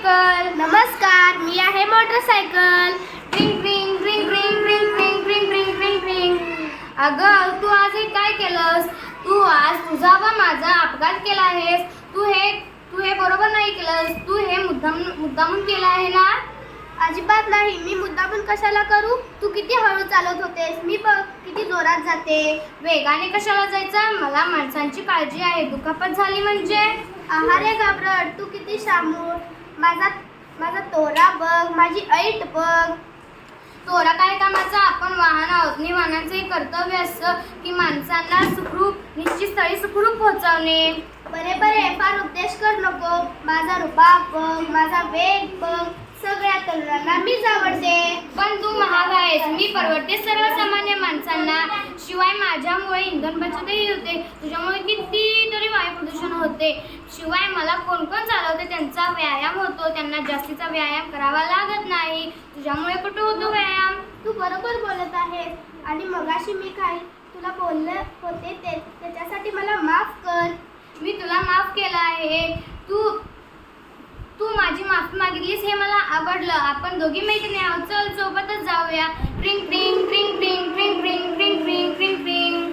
Motorcycle. नमस्कार, मी आहे motorcycle. ट्रिंग ट्रिंग ट्रिंग ट्रिंग ट्रिंग ट्रिंग ट्रिंग ट्रिंग ट्रिंग ट्रिंग. अगं, तू आज हे काय केलंस? तू आज तुझा व माझा अपघात केला आहेस. तू हे बरोबर नाही केलंस. तू हे मुद्दामून केलं आहे ना? अजिबात नाही. मी मुद्दामून कशाला करू? तू किती हळू चालत होतेस, मी बघ किती जोरात जाते. वेगाने कशाला जायचं? मला माणसांची काळजी आहे. दुखापत झाली म्हणजे? आहारे घाबरट, तू किती शामूर. माझा तोरा बघ, माझी ऐट बघ. तोरा काय कामाचा? आपण वाहन आहोत. वाहनाचं हे कर्तव्य असतं की माणसांना निश्चित स्थळी सुखरूप पोहोचवणे. बरे फार उपदेश कर नको. माझा रुबाब बघ, माझा वेग बघ. सगळ्या तरुणांना मीच आवडते. पण तू महाग आहेस. मी परवडते सर्वसामान्य माणसांना. शिवाय माझ्यामुळे इंधन बचतही होते. तुझ्यामुळे कितीतरी वायू प्रदूषण होते. शिवाय मला कोण चालवते त्यांचा व्यायाम होतो. त्यांना जास्तीचा व्यायाम करावा लागत नाही. तुझ्यामुळे कुठे होतो व्यायाम? तू बरोबर बोलत आहेस. आणि मगाशी मी काही तुला बोलले होते त्याच्यासाठी मला माफ कर. मी तुला माफ केलं आहे. तू माझी माफी मागितलीस हे मला आवडलं. आपण दोघी मैत्रिणी आहोत. चल सोबतच जाऊया. ट्रिंग ट्रिंग ट्रिंग